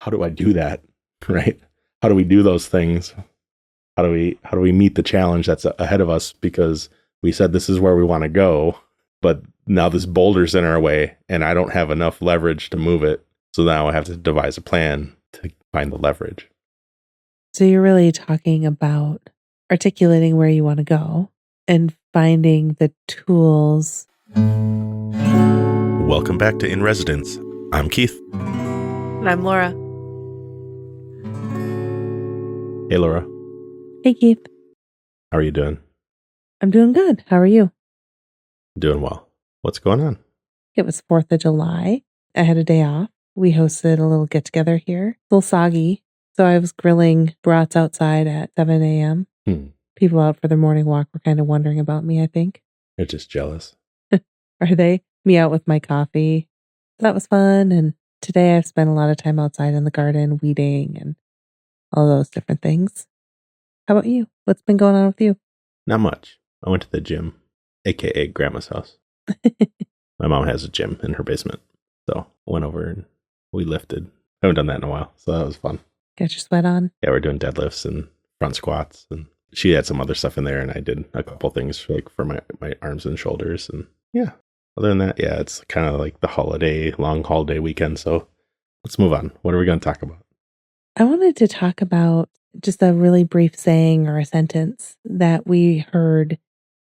how do I do that? Right? How do we do those things? How do we meet the challenge that's ahead of us? Because we said this is where we want to go, but now this boulder's in our way and I don't have enough leverage to move it. So now I have to devise a plan to find the leverage. So you're really talking about articulating where you want to go and finding the tools. Welcome back to In Residence. I'm Keith. And I'm Laura. Hey, Laura. Hey, Keith. How are you doing? I'm doing good. How are you? Doing well. What's going on? It was 4th of July. I had a day off. We hosted a little get together here. A little soggy. So I was grilling brats outside at 7 a.m. People out for their morning walk were kind of wondering about me, I think. They're just jealous. Are they? Me out with my coffee. That was fun. And today I've spent a lot of time outside in the garden, weeding and all those different things. How about you? What's been going on with you? Not much. I went to the gym, aka Grandma's house. My mom has a gym in her basement. So I went over and we lifted. I haven't done that in a while. So that was fun. Got your sweat on? Yeah, we're doing deadlifts and front squats. And she had some other stuff in there. And I did a couple things like for my arms and shoulders. And yeah, other than that, yeah, it's kind of like the long holiday weekend. So let's move on. What are we going to talk about? I wanted to talk about just a really brief saying or a sentence that we heard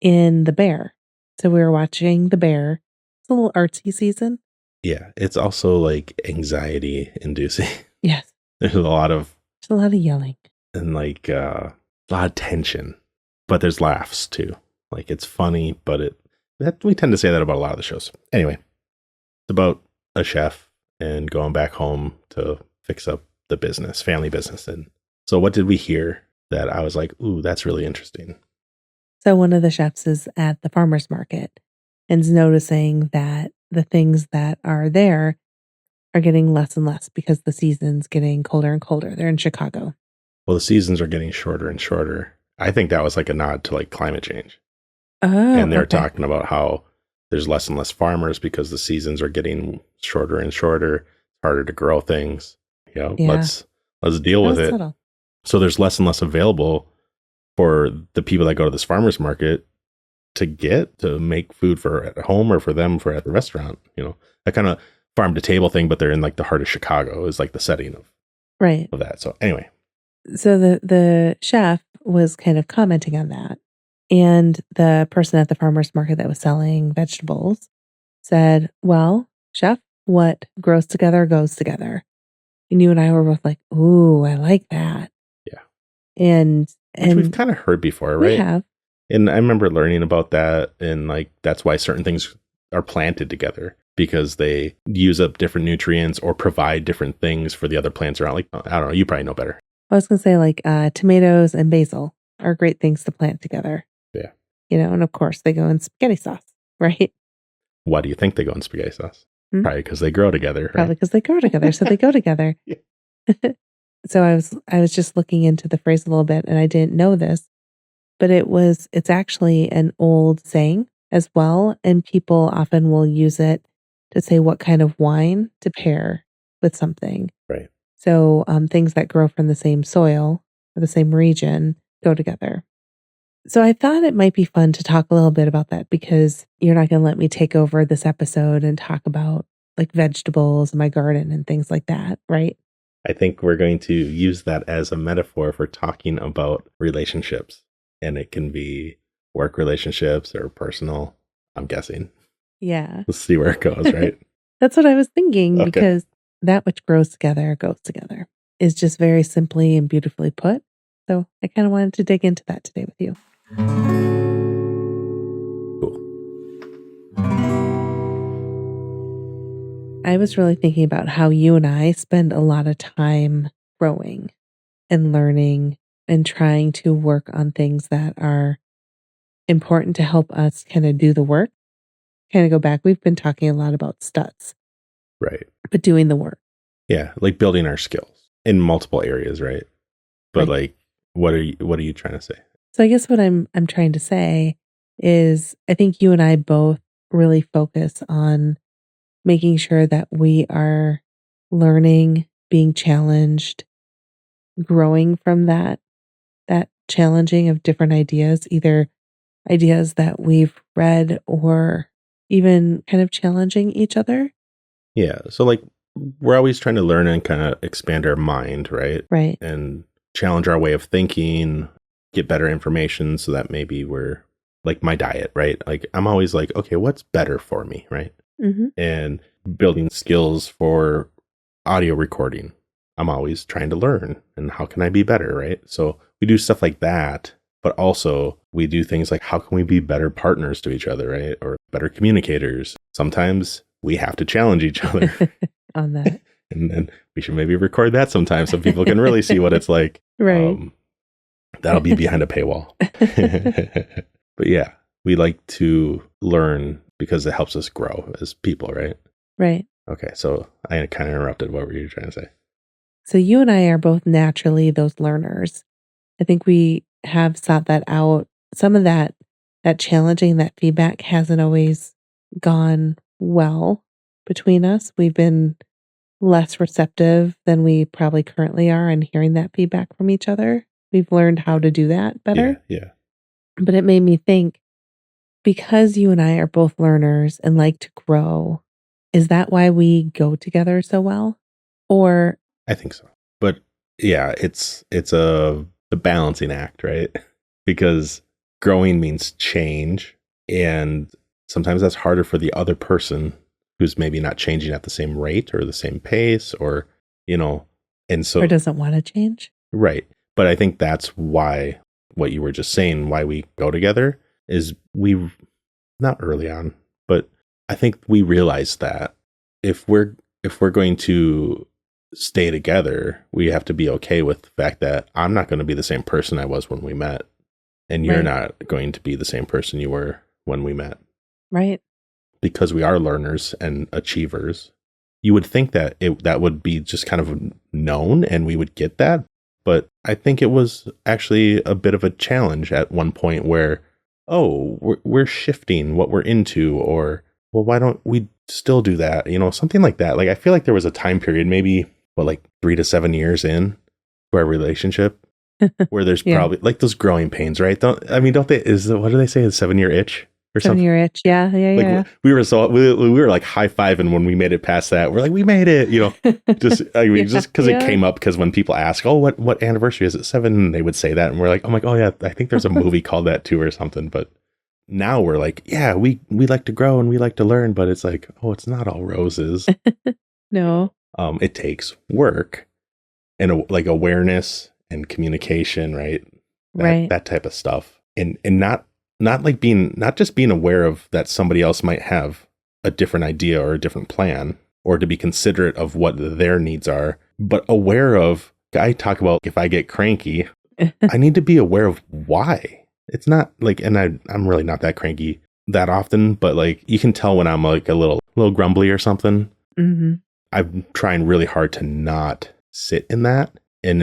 in The Bear. So we were watching The Bear. It's a little artsy season. Yeah, it's also like anxiety inducing. Yes. There's a lot of yelling. And like a lot of tension. But there's laughs too. Like it's funny, but we tend to say that about a lot of the shows. Anyway, it's about a chef and going back home to fix up the business, family business. And so what did we hear that I was like, ooh, that's really interesting? So one of the chefs is at the farmer's market and is noticing that the things that are there are getting less and less because the season's getting colder and colder. They're in Chicago. Well, the seasons are getting shorter and shorter. I think that was like a nod to like climate change. Oh, and they're talking about how there's less and less farmers because the seasons are getting shorter and shorter, harder to grow things. Let's deal with it. Subtle. So there's less and less available for the people that go to this farmer's market to make food for at home or for them for at the restaurant. That kind of farm to table thing, but they're in like the heart of Chicago is like the setting of that. So anyway. So the chef was kind of commenting on that. And the person at the farmer's market that was selling vegetables said, well, chef, what grows together goes together. And you and I were both like, ooh, I like that. Yeah. And which we've kind of heard before, right? We have. And I remember learning about that. And like, that's why certain things are planted together because they use up different nutrients or provide different things for the other plants around. Like, I don't know, you probably know better. I was going to say like tomatoes and basil are great things to plant together. Yeah. And of course they go in spaghetti sauce, right? Why do you think they go in spaghetti sauce? Probably because they grow together. Right? Probably because they grow together. So they go together. Yeah. So I was just looking into the phrase a little bit and I didn't know this, but it's actually an old saying as well. And people often will use it to say what kind of wine to pair with something. Right. So things that grow from the same soil or the same region go together. So I thought it might be fun to talk a little bit about that because you're not going to let me take over this episode and talk about like vegetables in my garden and things like that, right? I think we're going to use that as a metaphor for talking about relationships. And it can be work relationships or personal, I'm guessing. Yeah. Let's see where it goes, right? That's what I was thinking Okay. Because that which grows together goes together is just very simply and beautifully put. So I kind of wanted to dig into that today with you. Cool. I was really thinking about how you and I spend a lot of time growing and learning and trying to work on things that are important to help us kind of do the work. Kind of go back. We've been talking a lot about studs. Right. But doing the work. Yeah. Like building our skills in multiple areas, right? But like, what are you trying to say? So I guess what I'm trying to say is I think you and I both really focus on making sure that we are learning, being challenged, growing from that challenging of different ideas, either ideas that we've read or even kind of challenging each other. Yeah. So like we're always trying to learn and kind of expand our mind, right? Right. And challenge our way of thinking, get better information so that maybe we're like my diet, right? Like I'm always like, okay, what's better for me, right? Mm-hmm. And building skills for audio recording. I'm always trying to learn and how can I be better, right? So we do stuff like that, but also we do things like how can we be better partners to each other, right? Or better communicators. Sometimes we have to challenge each other. On that. And then we should maybe record that sometime so people can really see what it's like. Right. That'll be behind a paywall. But yeah, we like to learn because it helps us grow as people, right? Right. Okay, so I kind of interrupted. What were you trying to say? So you and I are both naturally those learners. I think we have sought that out. Some of that challenging, that feedback hasn't always gone well between us. We've been less receptive than we probably currently are in hearing that feedback from each other. We've learned how to do that better. Yeah. But it made me think, because you and I are both learners and like to grow, is that why we go together so well? Or I think so. But yeah, it's a balancing act, right? Because growing means change, and sometimes that's harder for the other person who's maybe not changing at the same rate or the same pace, or and so or doesn't want to change. Right. But I think that's why what you were just saying, why we go together is we not early on, but I think we realized that if we're going to stay together, we have to be okay with the fact that I'm not going to be the same person I was when we met, and you're Right. not going to be the same person you were when we met. Right. Because we are learners and achievers. You would think that that would be just kind of known and we would get that. But I think it was actually a bit of a challenge at one point where, oh, we're shifting what we're into, or, well, why don't we still do that? Something like that. Like, I feel like there was a time period, maybe, like 3 to 7 years in to our relationship, where there's Yeah. probably like those growing pains, right? Don't they, what do they say? A 7-year itch or something? 7-year itch. Yeah. Like we were like high-fiving when we made it past that. We're like, we made it, just because it came up, because when people ask, oh, what anniversary is it? 7? They would say that, and we're like, oh my, oh yeah, I think there's a movie called that too or something. But now we're like, yeah, we like to grow and we like to learn, but it's like, oh, it's not all roses. No. It takes work and like awareness and communication, right? That type of stuff, and not just being aware of that somebody else might have a different idea or a different plan, or to be considerate of what their needs are, but aware of, I talk about if I get cranky, I need to be aware of why. It's not like, and I'm really not that cranky that often, but like you can tell when I'm like a little grumbly or something. Mm-hmm. I'm trying really hard to not sit in that, and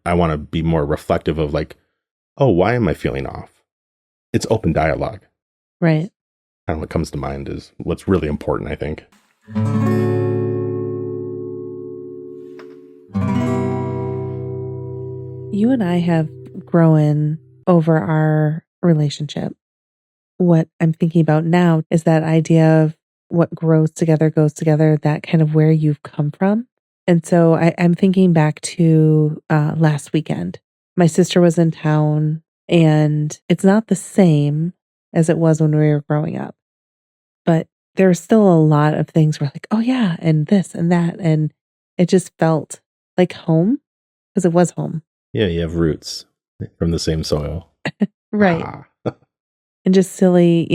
I want to be more reflective of like, oh, why am I feeling off? It's open dialogue. Right. Kind of what comes to mind is what's really important, I think. You and I have grown over our relationship. What I'm thinking about now is that idea of what grows together goes together, that kind of where you've come from. And so I'm thinking back to last weekend. My sister was in town, and it's not the same as it was when we were growing up. But there are still a lot of things where like, oh yeah, and this and that. And it just felt like home, because it was home. Yeah, you have roots from the same soil. Right. And just silly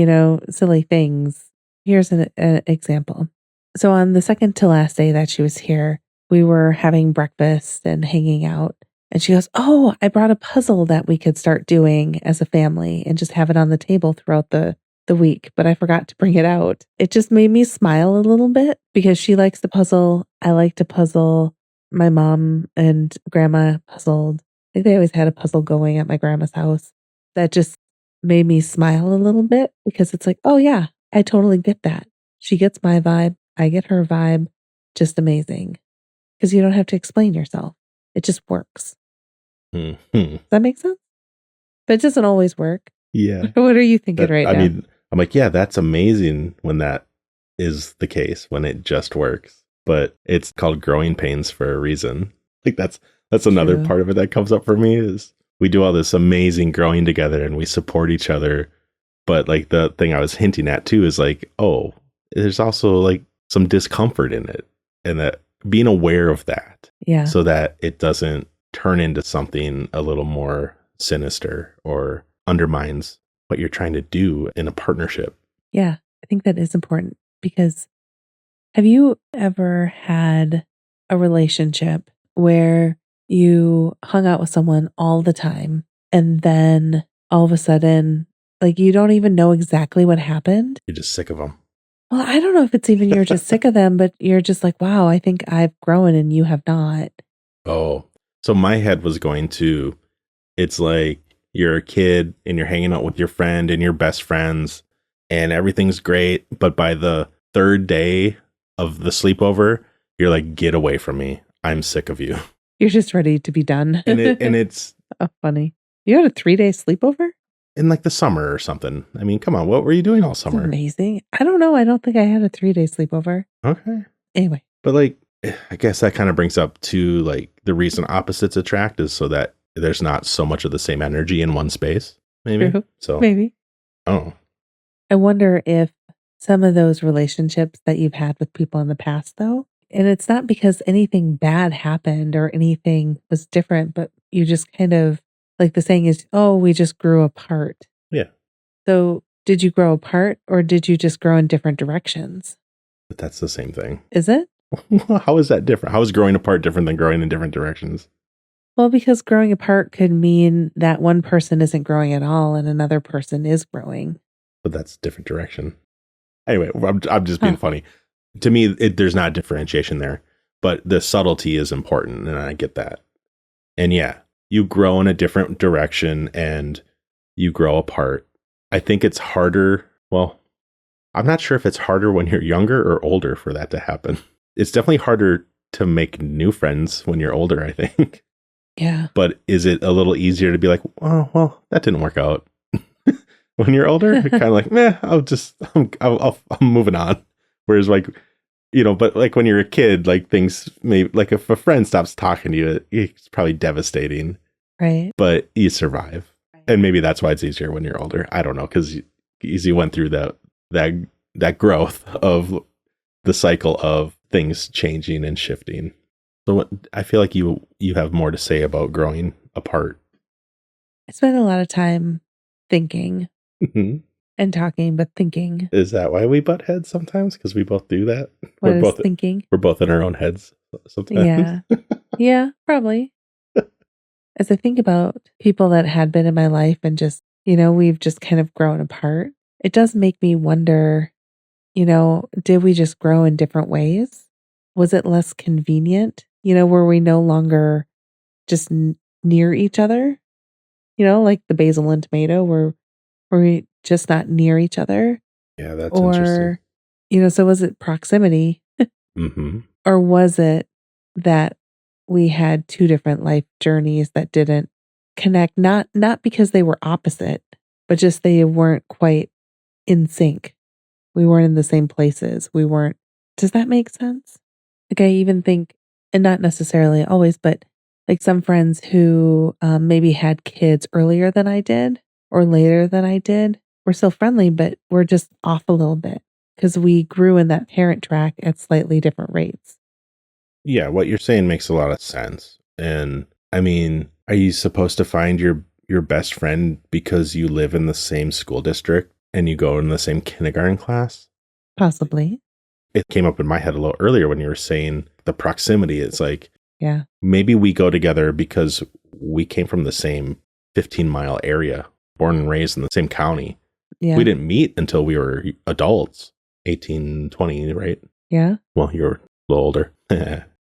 things. Here's an example. So on the second to last day that she was here, we were having breakfast and hanging out. And she goes, oh, I brought a puzzle that we could start doing as a family and just have it on the table throughout the week, but I forgot to bring it out. It just made me smile a little bit, because she likes to puzzle. I like to puzzle. My mom and grandma puzzled. I think they always had a puzzle going at my grandma's house. That just made me smile a little bit, because it's like, oh yeah, I totally get that. She gets my vibe. I get her vibe. Just amazing. because you don't have to explain yourself. It just works. Mm-hmm. Does that make sense? But it doesn't always work. Yeah. What are you thinking right now? I mean, I'm like, yeah, that's amazing when that is the case, when it just works. But it's called growing pains for a reason. Like that's another True. part of it that comes up for me is we do all this amazing growing together and we support each other. But like the thing I was hinting at too is like, oh, there's also like some discomfort in it, and that being aware of that, Yeah. so that it doesn't turn into something a little more sinister or undermines what you're trying to do in a partnership. Yeah. I think that is important because have you ever had a relationship where you hung out with someone all the time and then all of a sudden, like you don't even know exactly what happened? You're just sick of them. Well, I don't know if it's even you're just sick of them, but you're just like, wow, I think I've grown and you have not. Oh, so my head was going to, it's like you're a kid and you're hanging out with your friend and your best friends and everything's great. But by the third day of the sleepover, you're like, get away from me. I'm sick of you. You're just ready to be done. And it's oh, funny. You had a 3-day sleepover? in like the summer or something. I mean, come on, what were you doing all That's summer? amazing. I don't know. I don't think I had a 3-day sleepover. Okay. Anyway. But like, I guess that kind of brings up to like the reason opposites attract is so that there's not so much of the same energy in one space. Maybe. True. So Maybe. Oh. I wonder if some of those relationships that you've had with people in the past, though, and it's not because anything bad happened or anything was different, but you just kind of, like the saying is, oh, we just grew apart. Yeah. So did you grow apart or did you just grow in different directions? But that's the same thing. Is it? How is that different? How is growing apart different than growing in different directions? Well, because growing apart could mean that one person isn't growing at all and another person is growing. But that's different direction. Anyway, I'm just being funny. To me, there's not differentiation there, but the subtlety is important, and I get that. And yeah, you grow in a different direction and you grow apart. I think it's harder. Well, I'm not sure if it's harder when you're younger or older for that to happen. It's definitely harder to make new friends when you're older, I think. Yeah. But is it a little easier to be like, oh, well, that didn't work out? When you're older, you're kind of like, meh, I'm moving on. Whereas like, but like when you're a kid, like things may, like if a friend stops talking to you, it's probably devastating. Right. But you survive. And maybe that's why it's easier when you're older. I don't know. Cause you went through that growth of the cycle of things changing and shifting. So I feel like you have more to say about growing apart. I spent a lot of time thinking and talking, but thinking. Is that why we butt heads sometimes? Because we both do that. We're both thinking. We're both in our own heads sometimes. Yeah. Yeah, probably. As I think about people that had been in my life and just, we've just kind of grown apart, it does make me wonder, did we just grow in different ways? Was it less convenient? Were we no longer just near each other? Like the basil and tomato, were we just not near each other? Yeah, that's interesting. So was it proximity? Mm-hmm. Or was it that we had two different life journeys that didn't connect, not because they were opposite, but just they weren't quite in sync. We weren't in the same places. Does that make sense? Like I even think, and not necessarily always, but like some friends who maybe had kids earlier than I did or later than I did, we're still friendly, but we're just off a little bit because we grew in that parent track at slightly different rates. Yeah, what you're saying makes a lot of sense. And I mean, are you supposed to find your best friend because you live in the same school district and you go in the same kindergarten class? Possibly. It came up in my head a little earlier when you were saying the proximity. It's like, yeah, maybe we go together because we came from the same 15-mile area, born and raised in the same county. Yeah. We didn't meet until we were adults, 18, 20, right? Yeah. Well, you're a little older.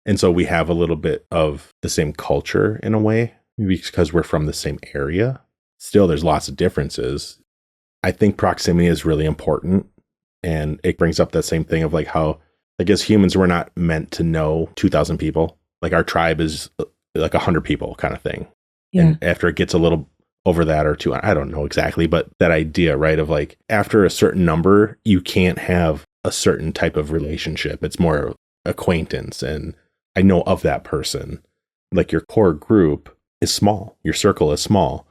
And so we have a little bit of the same culture in a way because we're from the same area. Still, there's lots of differences. I think proximity is really important. And it brings up that same thing of like how, like as humans, we're not meant to know 2,000 people. like our tribe is like 100 people kind of thing. Yeah. And after it gets a little over that or two, I don't know exactly, but that idea, right, of like after a certain number, you can't have a certain type of relationship. It's more acquaintance. And I know of that person. Like your core group is small. Your circle is small.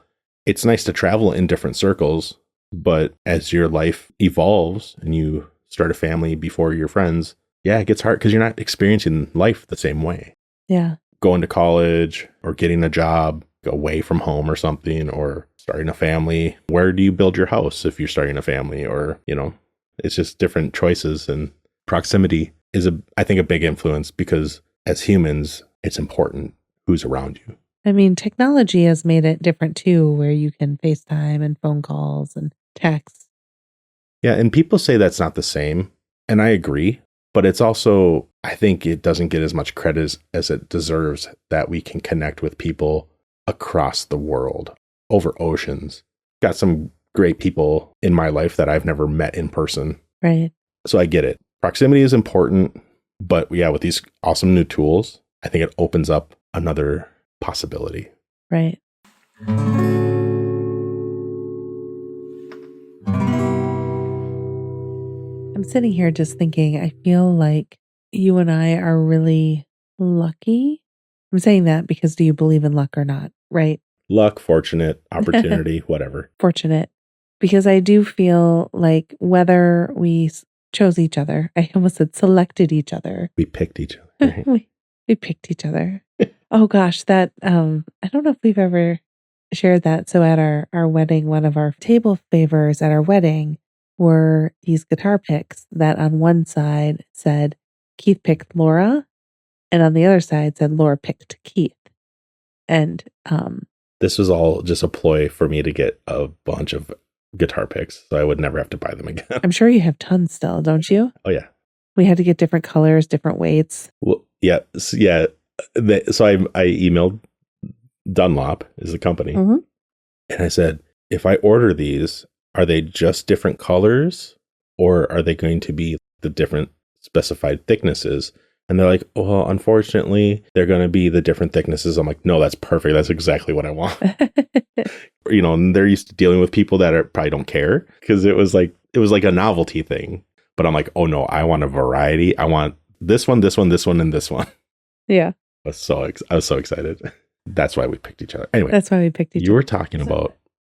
It's nice to travel in different circles, but as your life evolves and you start a family before your friends, yeah, it gets hard because you're not experiencing life the same way. Yeah. Going to college or getting a job away from home or something, or starting a family. Where do you build your house if you're starting a family? Or, it's just different choices. And proximity is, I think, a big influence because as humans, it's important who's around you. I mean, technology has made it different too, where you can FaceTime and phone calls and texts. Yeah. And people say that's not the same. And I agree. But it's also, I think it doesn't get as much credit as it deserves that we can connect with people across the world, over oceans. Got some great people in my life that I've never met in person. Right. So I get it. Proximity is important. But yeah, with these awesome new tools, I think it opens up another possibility. Right. I'm sitting here just thinking, I feel like you and I are really lucky. I'm saying that because do you believe in luck or not? Right. Luck, fortunate, opportunity, whatever. Fortunate. Because I do feel like whether we chose each other, I almost said selected each other. We picked each other. Right? we picked each other. Oh gosh, that, I don't know if we've ever shared that. So at our wedding, one of our table favors at our wedding were these guitar picks that on one side said Keith picked Laura, and on the other side said Laura picked Keith. And this was all just a ploy for me to get a bunch of guitar picks, so I would never have to buy them again. I'm sure you have tons still, don't you? Oh yeah. We had to get different colors, different weights. Well, yeah. So I emailed Dunlop is the company, Mm-hmm. and I said, if I order these, are they just different colors, or are they going to be the different specified thicknesses? And they're like, well, unfortunately, they're going to be the different thicknesses. I'm like, no, that's perfect. That's exactly what I want. And they're used to dealing with people that probably don't care because it was like a novelty thing. But I'm like, oh no, I want a variety. I want this one, this one, this one, and this one. Yeah. I was so excited. That's why we picked each other. Anyway, that's why we picked each other. You were talking about.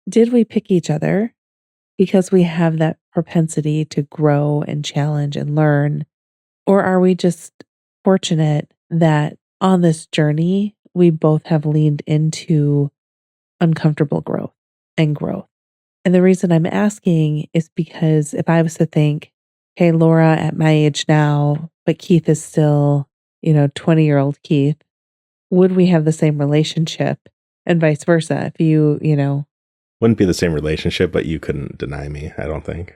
Did we pick each other because we have that propensity to grow and challenge and learn? Or are we just fortunate that on this journey, we both have leaned into uncomfortable growth? And the reason I'm asking is because if I was to think, hey, Laura at my age now, but Keith is still, 20-year-old Keith, would we have the same relationship and vice versa? If you wouldn't be the same relationship, but you couldn't deny me, I don't think.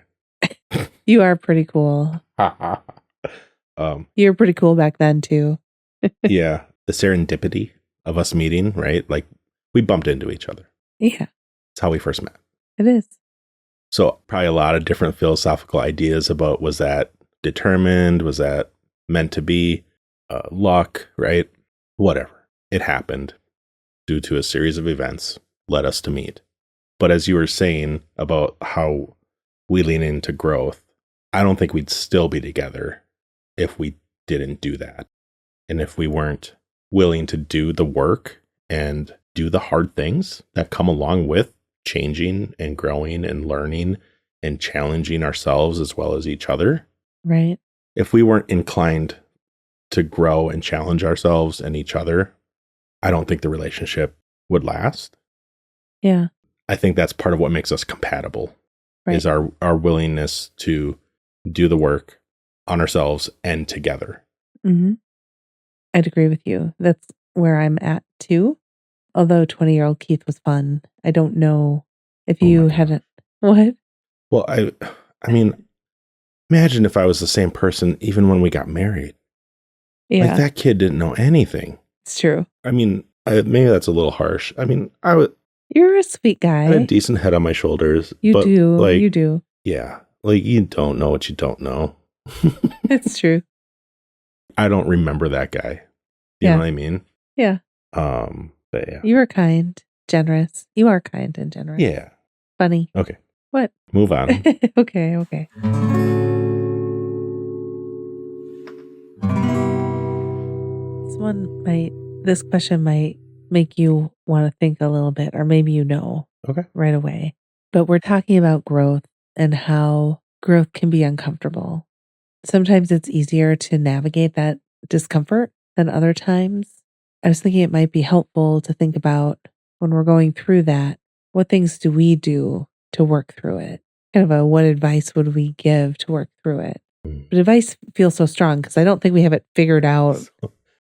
You are pretty cool. You're pretty cool back then too. Yeah. The serendipity of us meeting, right? Like we bumped into each other. Yeah. It's how we first met. It is. So probably a lot of different philosophical ideas about, was that determined? Was that meant to be? Luck, right? Whatever. It happened due to a series of events led us to meet. But as you were saying about how we lean into growth, I don't think we'd still be together if we didn't do that. And if we weren't willing to do the work and do the hard things that come along with changing and growing and learning and challenging ourselves as well as each other. Right. If we weren't inclined to grow and challenge ourselves and each other, I don't think the relationship would last. Yeah. I think that's part of what makes us compatible, right, is our willingness to do the work on ourselves and together. Mm-hmm. I'd agree with you. That's where I'm at too. Although 20-year-old Keith was fun. I don't know if you hadn't. What? Well, I mean, imagine if I was the same person even when we got married. Yeah. Like that kid didn't know anything. It's true. I mean, maybe that's a little harsh. I mean, You're a sweet guy. I had a decent head on my shoulders. You do. Yeah. Like you don't know what you don't know. It's true. I don't remember that guy. You know what I mean? Yeah. But yeah. You are kind, generous. You are kind and generous. Yeah. Funny. Okay. What? Move on. Okay. This question might make you want to think a little bit, or maybe you know Okay. right away. But we're talking about growth and how growth can be uncomfortable. Sometimes it's easier to navigate that discomfort than other times. I was thinking it might be helpful to think about when we're going through that, what things do we do to work through it? Kind of what advice would we give to work through it? But advice feels so strong because I don't think we have it figured out.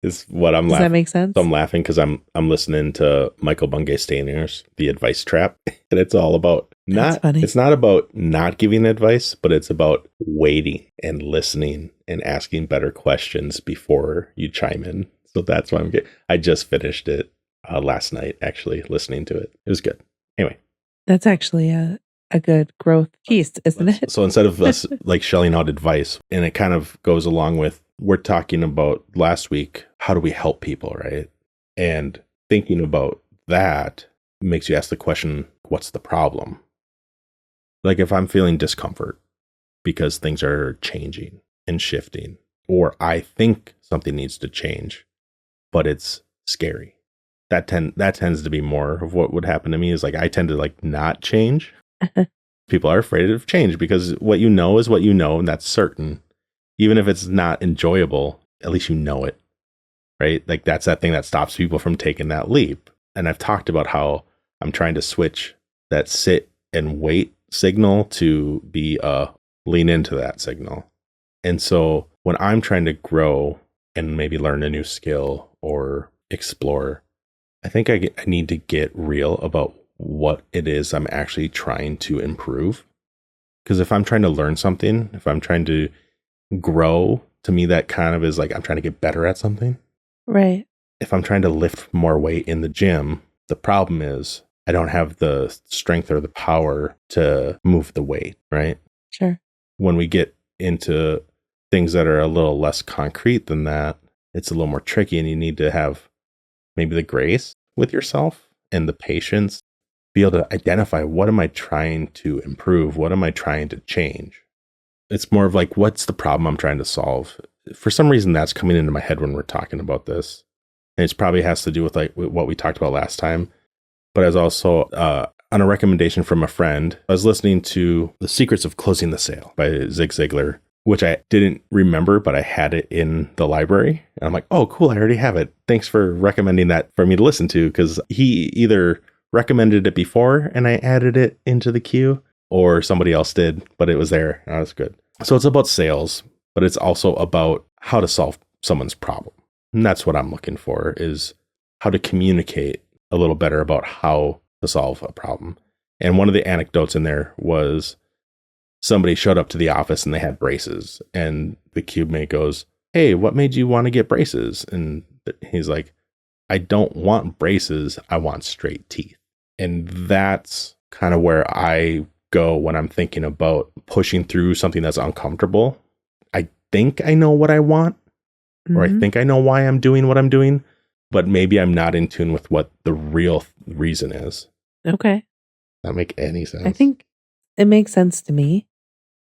Is what I'm Does laughing. that make sense? So I'm laughing because I'm listening to Michael Bungay Stainer's The Advice Trap, and it's all about it's not about not giving advice, but it's about waiting and listening and asking better questions before you chime in. So that's why I just finished it last night, actually listening to it. It was good. Anyway, that's actually a good growth piece, isn't it? So instead of us like shelling out advice, and it kind of goes along with, we're talking about last week, how do we help people, right? And thinking about that makes you ask the question, what's the problem? Like if I'm feeling discomfort because things are changing and shifting, or I think something needs to change, but it's scary. That tends to be more of what would happen to me, is like I tend to like not change. People are afraid of change because what you know is what you know, and that's certain. Even if it's not enjoyable, at least you know it, right? Like that's that thing that stops people from taking that leap. And I've talked about how I'm trying to switch that sit and wait signal to be lean into that signal. And so when I'm trying to grow and maybe learn a new skill or explore, I think I need to get real about what it is I'm actually trying to improve. Because if I'm trying to learn something, if I'm trying to grow, to me that kind of is like I'm trying to get better at something. Right. If I'm trying to lift more weight in the gym, the problem is I don't have the strength or the power to move the weight, right? Sure. When we get into things that are a little less concrete than that, it's a little more tricky, and you need to have maybe the grace with yourself and the patience, be able to identify, what am I trying to improve? What am I trying to change? It's more of like, what's the problem I'm trying to solve? For some reason, that's coming into my head when we're talking about this. And it probably has to do with like what we talked about last time. But as also on a recommendation from a friend, I was listening to The Secrets of Closing the Sale by Zig Ziglar, which I didn't remember, but I had it in the library. And I'm like, oh, cool, I already have it. Thanks for recommending that for me to listen to, because he either recommended it before and I added it into the queue, or somebody else did, but it was there and that was good. So it's about sales, but it's also about how to solve someone's problem. And that's what I'm looking for, is how to communicate a little better about how to solve a problem. And one of the anecdotes in there was somebody showed up to the office and they had braces, and the cube mate goes, hey, what made you want to get braces? And he's like, I don't want braces, I want straight teeth. And that's kind of where I go when I'm thinking about pushing through something that's uncomfortable. I think I know what I want, or I think I know why I'm doing what I'm doing, but maybe I'm not in tune with what the real reason is. Okay. Does that make any sense? I think it makes sense to me,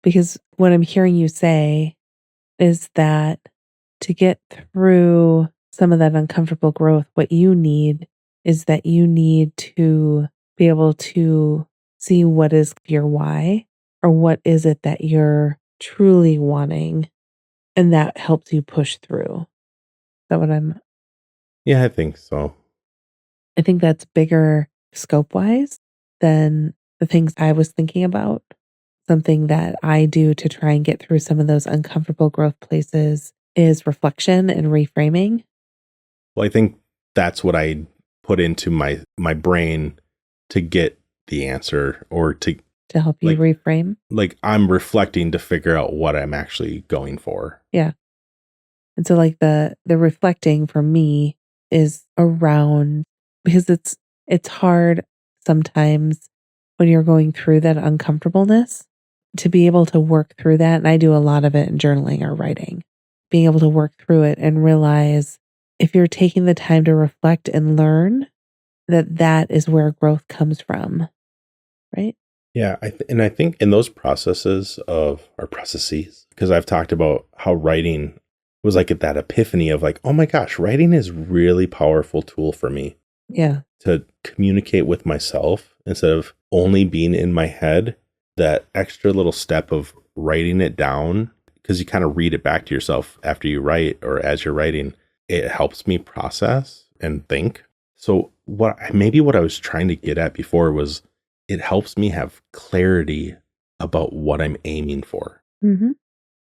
because what I'm hearing you say is that to get through some of that uncomfortable growth, what you need is that you need to be able to see what is your why, or what is it that you're truly wanting, and that helps you push through. Is that what I'm... Yeah, I think so. I think that's bigger scope-wise than the things I was thinking about. Something that I do to try and get through some of those uncomfortable growth places is reflection and reframing. Well, I think that's what I put into my brain to get the answer, or to help you reframe. Like I'm reflecting to figure out what I'm actually going for. Yeah. And so like the reflecting for me is around, because it's hard sometimes when you're going through that uncomfortableness to be able to work through that. And I do a lot of it in journaling or writing, being able to work through it and realize if you're taking the time to reflect and learn, that is where growth comes from, right? Yeah, and I think in those processes of our processes, because I've talked about how writing was like at that epiphany of like, oh my gosh, writing is really powerful tool for me Yeah. to communicate with myself instead of only being in my head. That extra little step of writing it down, because you kind of read it back to yourself after you write or as you're writing, it helps me process and think. So what I was trying to get at before was it helps me have clarity about what I'm aiming for. Mm-hmm.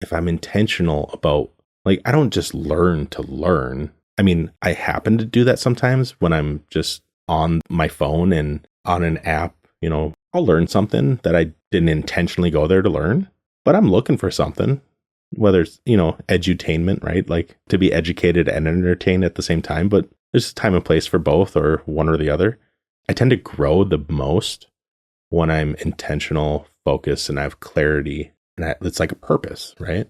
If I'm intentional about, like, I don't just learn to learn. I mean, I happen to do that sometimes when I'm just on my phone and on an app, I'll learn something that I didn't intentionally go there to learn, but I'm looking for something, whether it's, edutainment, right? Like to be educated and entertained at the same time, but there's a time and place for both or one or the other. I tend to grow the most when I'm intentional, focused, and I have clarity, and it's like a purpose, right?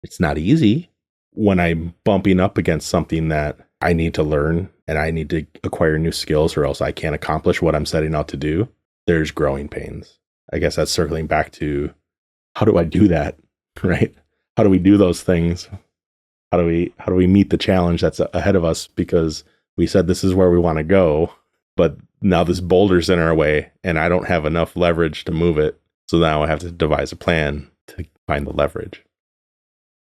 It's not easy when I'm bumping up against something that I need to learn and I need to acquire new skills or else I can't accomplish what I'm setting out to do. There's growing pains. I guess that's circling back to how do I do that, right? How do we do those things? How do we meet the challenge that's ahead of us because we said this is where we want to go, but now this boulder's in our way and I don't have enough leverage to move it. So now I have to devise a plan to find the leverage.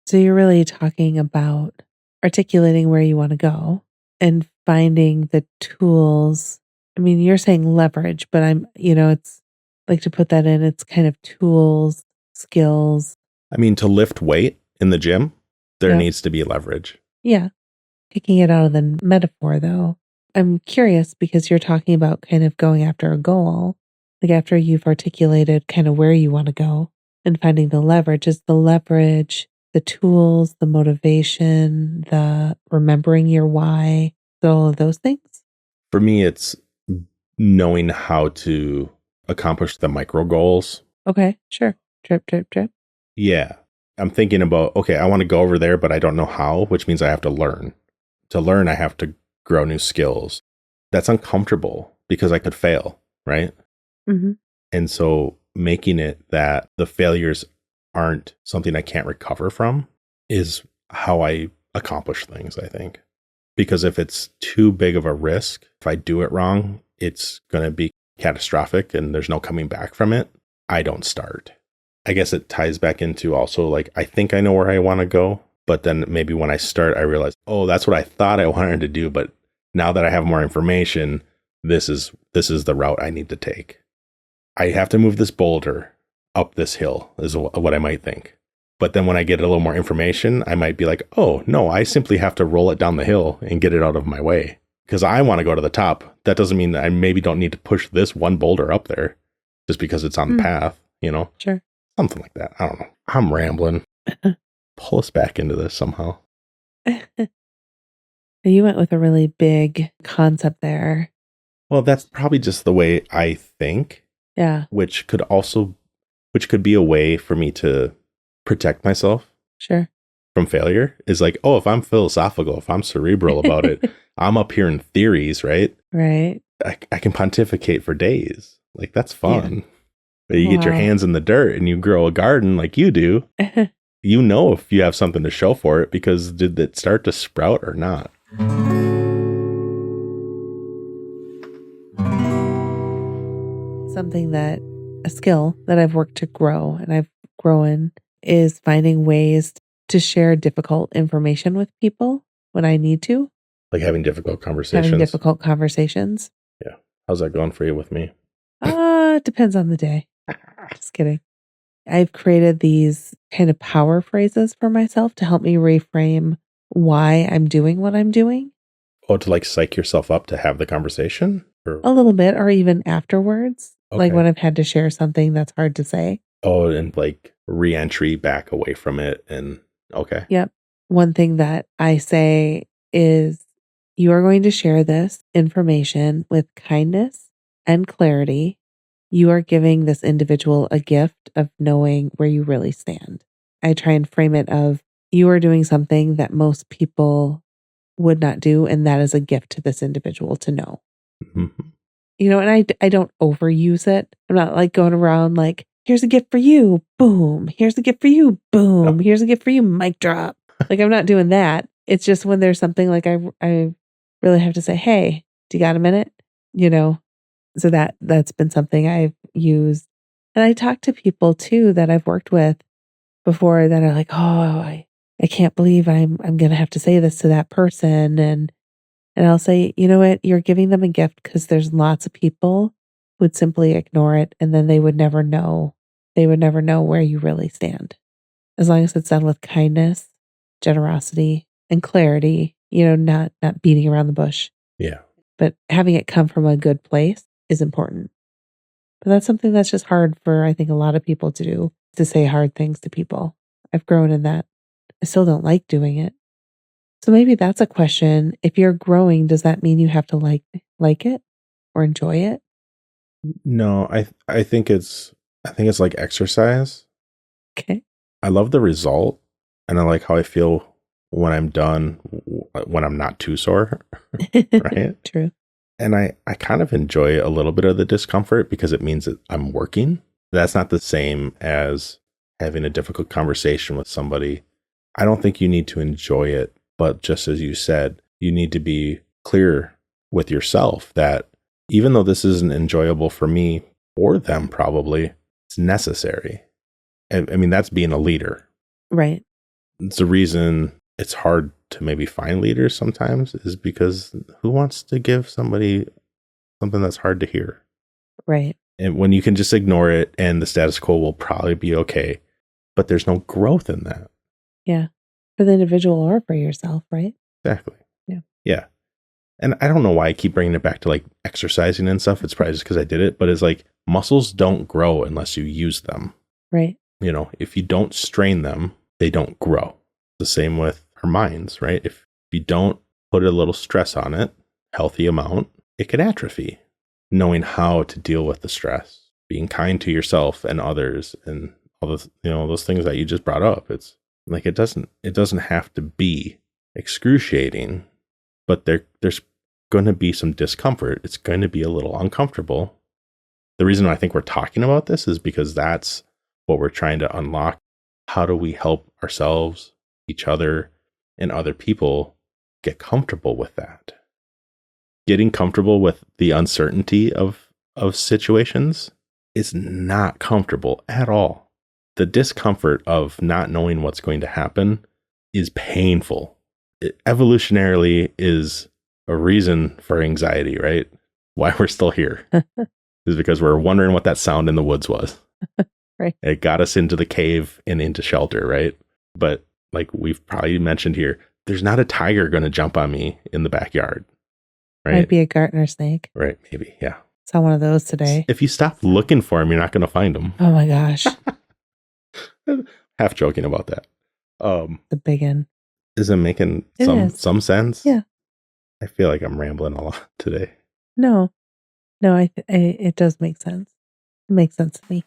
So you're really talking about articulating where you want to go and finding the tools. I mean, you're saying leverage, but it's like to put that in, it's kind of tools, skills. I mean, to lift weight in the gym, there Yep. needs to be leverage. Yeah. Taking it out of the metaphor, though, I'm curious because you're talking about kind of going after a goal, like after you've articulated kind of where you want to go and finding the leverage. Is the leverage the tools, the motivation, the remembering your why, all of those things? For me, it's knowing how to accomplish the micro goals. Okay, sure. Drip, drip, drip. Yeah. I'm thinking about, okay, I want to go over there, but I don't know how, which means I have to learn. To learn, I have to grow new skills. That's uncomfortable because I could fail, right? Mm-hmm. And so making it that the failures aren't something I can't recover from is how I accomplish things, I think. Because if it's too big of a risk, if I do it wrong, it's going to be catastrophic and there's no coming back from it. I don't start. I guess it ties back into also like, I think I know where I want to go, but then maybe when I start, I realize, oh, that's what I thought I wanted to do. But now that I have more information, this is the route I need to take. I have to move this boulder up this hill is what I might think. But then when I get a little more information, I might be like, oh, no, I simply have to roll it down the hill and get it out of my way because I want to go to the top. That doesn't mean that I maybe don't need to push this one boulder up there just because it's on the path, Sure. Something like that. I don't know. I'm rambling. Pull us back into this somehow. You went with a really big concept there. Well, that's probably just the way I think. Yeah. Which could be a way for me to protect myself. Sure. From failure is like, oh, if I'm philosophical, if I'm cerebral about it, I'm up here in theories, right? Right. I can pontificate for days. Like, that's fun. Yeah. But you get your hands in the dirt and you grow a garden like you do. You know if you have something to show for it because did it start to sprout or not? Something a skill that I've worked to grow and I've grown is finding ways to share difficult information with people when I need to. Like having difficult conversations. Yeah. How's that going for you with me? It depends on the day. Just kidding. I've created these kind of power phrases for myself to help me reframe why I'm doing what I'm doing. Oh, to like psych yourself up to have the conversation? Or? A little bit, or even afterwards. Okay. Like when I've had to share something that's hard to say. Oh, and like re-entry back away from it. And okay. Yep. One thing that I say is you are going to share this information with kindness and clarity. You are giving this individual a gift of knowing where you really stand. I try and frame it of you are doing something that most people would not do. And that is a gift to this individual to know. Mhm. And I don't overuse it. I'm not like going around like, here's a gift for you, boom. Here's a gift for you, boom. Here's a gift for you, mic drop. Like I'm not doing that. It's just when there's something like I really have to say, hey, do you got a minute? So that's been something I've used. And I talk to people too that I've worked with before that are like, oh, I can't believe I'm gonna have to say this to that person. And I'll say, you know what, you're giving them a gift because there's lots of people who would simply ignore it and then they would never know. They would never know where you really stand. As long as it's done with kindness, generosity, and clarity, not beating around the bush. Yeah. But having it come from a good place is important. But that's something that's just hard for, I think, a lot of people to do, to say hard things to people. I've grown in that. I still don't like doing it. So maybe that's a question. If you're growing, does that mean you have to like it or enjoy it? No, I think it's like exercise. Okay. I love the result, and I like how I feel when I'm done, when I'm not too sore, right? True. And I kind of enjoy a little bit of the discomfort because it means that I'm working. That's not the same as having a difficult conversation with somebody. I don't think you need to enjoy it, but just as you said, you need to be clear with yourself that even though this isn't enjoyable for me or them, probably, it's necessary. I mean, that's being a leader. Right. It's the reason it's hard to maybe find leaders sometimes is because who wants to give somebody something that's hard to hear? Right. And when you can just ignore it and the status quo will probably be okay, but there's no growth in that. Yeah. For the individual or for yourself, right? Exactly. Yeah. Yeah. And I don't know why I keep bringing it back to like exercising and stuff. It's probably just because I did it, but it's like muscles don't grow unless you use them. Right. If you don't strain them, they don't grow. The same with our minds, right? If you don't put a little stress on it, healthy amount, it can atrophy. Knowing how to deal with the stress, being kind to yourself and others, and all those, those things that you just brought up. It's like it doesn't have to be excruciating, but there's going to be some discomfort. It's going to be a little uncomfortable. The reason I think we're talking about this is because that's what we're trying to unlock. How do we help ourselves, each other, and other people get comfortable with that? Getting comfortable with the uncertainty of situations is not comfortable at all. The discomfort of not knowing what's going to happen is painful. It evolutionarily is a reason for anxiety, right? Why we're still here is because we're wondering what that sound in the woods was. Right. It got us into the cave and into shelter, right? But like we've probably mentioned here, there's not a tiger going to jump on me in the backyard, right? Might be a Gartner snake. Right, maybe, yeah. Saw one of those today. If you stop looking for them, you're not going to find them. Oh my gosh. Half joking about that. The big one. Is it making some sense? Yeah. I feel like I'm rambling a lot today. No, it does make sense. It makes sense to me.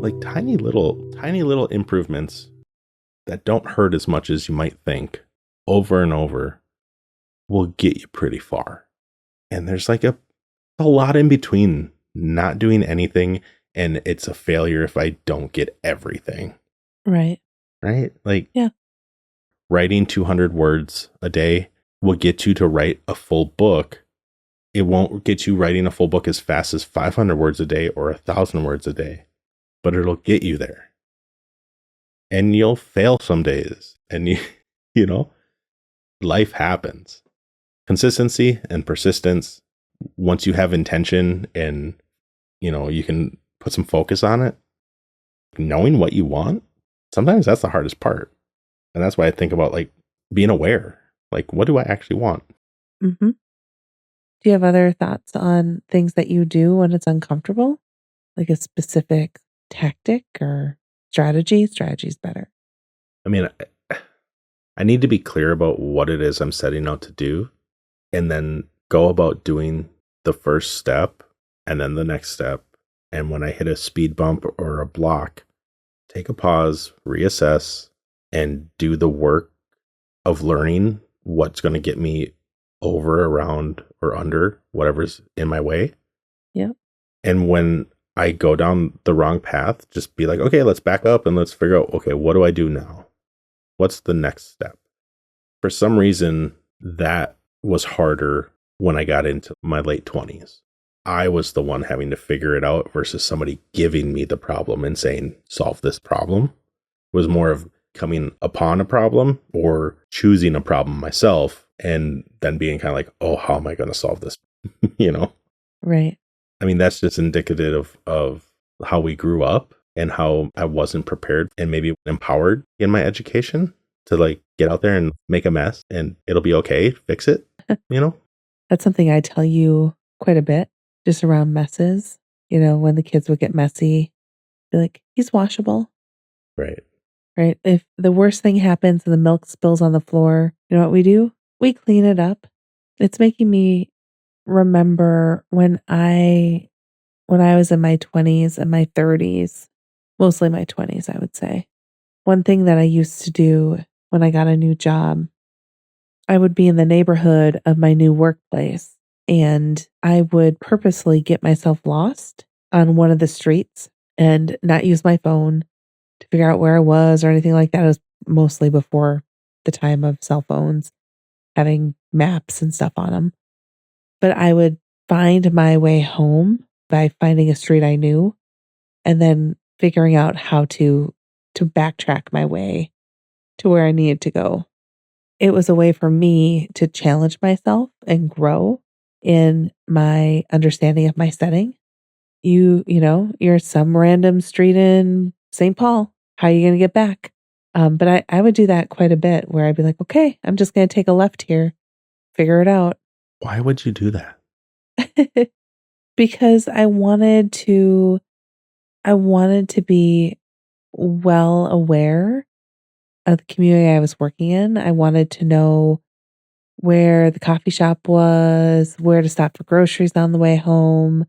Like tiny little improvements that don't hurt as much as you might think over and over will get you pretty far. And there's like a lot in between not doing anything and it's a failure if I don't get everything. Right. Right? Like, yeah. Writing 200 words a day will get you to write a full book. It won't get you writing a full book as fast as 500 words a day or 1,000 words a day, but it'll get you there. And you'll fail some days, and life happens. Consistency and persistence, once you have intention and, you can put some focus on it, knowing what you want, sometimes that's the hardest part. And that's why I think about like being aware, like, what do I actually want? Mm-hmm. Do you have other thoughts on things that you do when it's uncomfortable? Like a specific tactic or strategy? Strategy's better. I mean, I need to be clear about what it is I'm setting out to do and then go about doing the first step and then the next step. And when I hit a speed bump or a block, take a pause, reassess, and do the work of learning what's going to get me over, around, or under whatever's in my way. Yeah. And when I go down the wrong path, just be like, okay, let's back up and let's figure out, okay, what do I do now? What's the next step? For some reason, that was harder when I got into my late 20s. I was the one having to figure it out versus somebody giving me the problem and saying, solve this problem. It was more of coming upon a problem or choosing a problem myself and then being kind of like, oh, how am I going to solve this? You know? Right. I mean, that's just indicative of how we grew up and how I wasn't prepared and maybe empowered in my education to like get out there and make a mess and it'll be okay. Fix it, you know? That's something I tell you quite a bit, just around messes. You know, when the kids would get messy, be like, he's washable. Right. Right. If the worst thing happens and the milk spills on the floor, you know what we do? We clean it up. It's making me remember when I was in my 20s and my 30s, mostly my 20s, I would say. One thing that I used to do when I got a new job, I would be in the neighborhood of my new workplace and I would purposely get myself lost on one of the streets and not use my phone to figure out where I was or anything like that. It was mostly before the time of cell phones having maps and stuff on them. But I would find my way home by finding a street I knew and then figuring out how to backtrack my way to where I needed to go. It was a way for me to challenge myself and grow in my understanding of my setting. You know, you're some random street in St. Paul. How are you going to get back? But I would do that quite a bit where I'd be like, okay, I'm just going to take a left here, figure it out. Why would you do that? Because I wanted to be well aware of the community I was working in. I wanted to know where the coffee shop was, where to stop for groceries on the way home.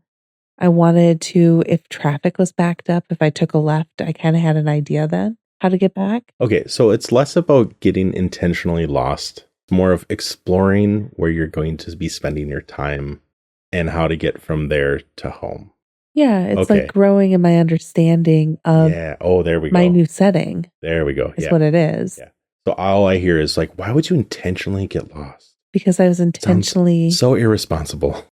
I wanted to, if traffic was backed up, if I took a left, I kind of had an idea then how to get back. Okay, so it's less about getting intentionally lost, more of exploring where you're going to be spending your time and how to get from there to home. Yeah, it's like growing in my understanding of there we my go. new setting. There we go. Is what it is. Yeah. So all I hear is like, why would you intentionally get lost? Because I was intentionally... Sounds so irresponsible.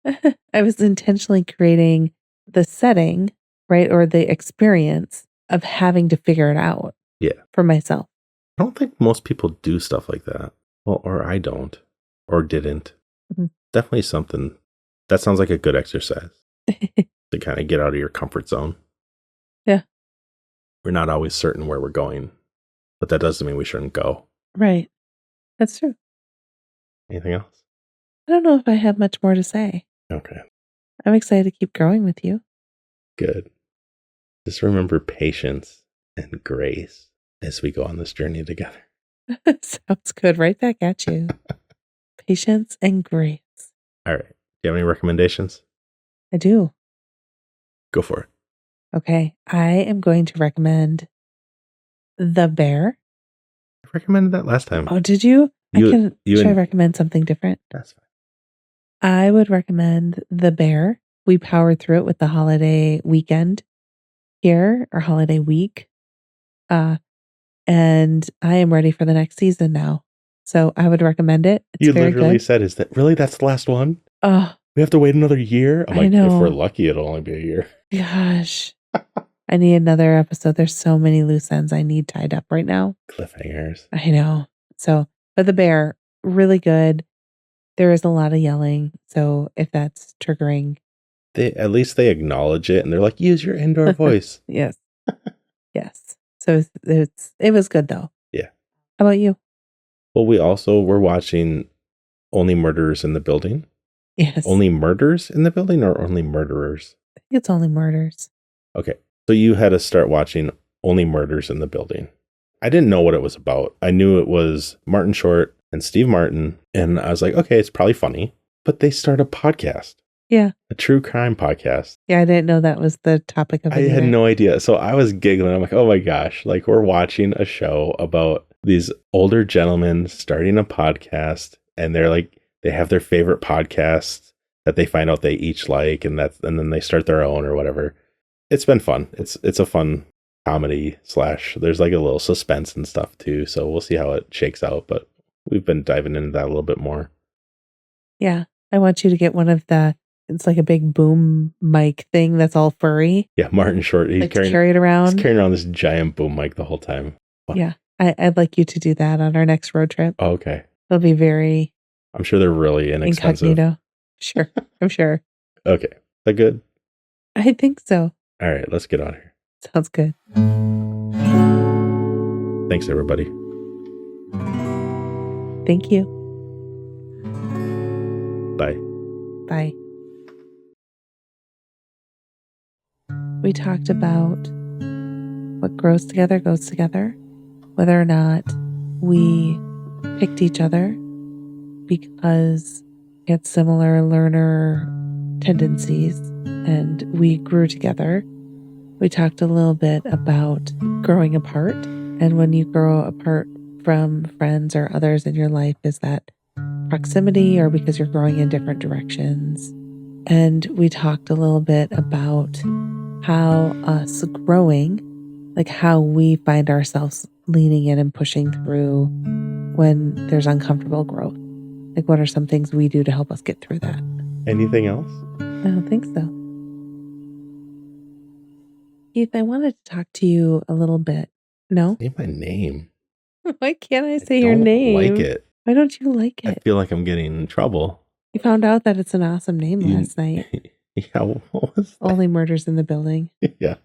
I was intentionally creating the setting, right? Or the experience of having to figure it out. Yeah. For myself. I don't think most people do stuff like that. Well, or I don't. Or didn't. Mm-hmm. Definitely something. That sounds like a good exercise. To kind of get out of your comfort zone. Yeah. We're not always certain where we're going. But that doesn't mean we shouldn't go. Right. That's true. Anything else? I don't know if I have much more to say. Okay. I'm excited to keep growing with you. Good. Just remember patience and grace as we go on this journey together. Sounds good. Right back at you. Patience and grace. All right. Do you have any recommendations? I do. Go for it. Okay. I am going to recommend The Bear. I recommended that last time. Oh, did you? Should I recommend something different? That's fine. I would recommend The Bear. We powered through it with the holiday weekend here, or holiday week. And I am ready for the next season now. So I would recommend it. It's very literally good. said, is that really that's the last one? Oh, we have to wait another year? I'm like, I know. If we're lucky, it'll only be a year. Gosh. I need another episode. There's so many loose ends I need tied up right now. Cliffhangers. I know. So, but The Bear, really good. There is a lot of yelling. So if that's triggering. At least they acknowledge it and they're like, use your indoor voice. Yes. Yes. So it was good though. Yeah. How about you? Well, we're watching Only Murderers in the Building. Yes. Only Murders in the Building or Only Murderers? I think it's Only Murders. Okay. So you had to start watching Only Murders in the Building. I didn't know what it was about. I knew it was Martin Short and Steve Martin. And I was like, okay, it's probably funny. But they start a podcast. Yeah. A true crime podcast. Yeah, I didn't know that was the topic of I it had either. no idea. So I was giggling. I'm like, oh my gosh, like we're watching a show about these older gentlemen starting a podcast, and they're like, they have their favorite podcasts that they find out they each like, and then they start their own or whatever. It's been fun. It's a fun comedy / there's like a little suspense and stuff too. So we'll see how it shakes out, but we've been diving into that a little bit more. Yeah. I want you to get one of it's like a big boom mic thing that's all furry. Yeah, Martin Short. He's Like to carry it around. He's carrying around this giant boom mic the whole time. Fun. Yeah. I'd like you to do that on our next road trip. Oh, okay. It'll be very I'm sure they're really inexpensive. incognito. Sure. I'm sure. Okay. Is that good? I think so. All right, let's get on here. Sounds good. Thanks, everybody. Thank you. Bye. Bye. We talked about what grows together goes together, whether or not we picked each other because we had similar learner tendencies and we grew together. We talked a little bit about growing apart, and when you grow apart from friends or others in your life, is that proximity or because you're growing in different directions? And we talked a little bit about how us growing, like how we find ourselves leaning in and pushing through when there's uncomfortable growth. Like, what are some things we do to help us get through that? Anything else? I don't think so. Keith, I wanted to talk to you a little bit. No? Say my name. Why can't I say your name? I don't like it. Why don't you like it? I feel like I'm getting in trouble. You found out that it's an awesome name last night. Yeah, what was that? Only Murders in the Building. Yeah.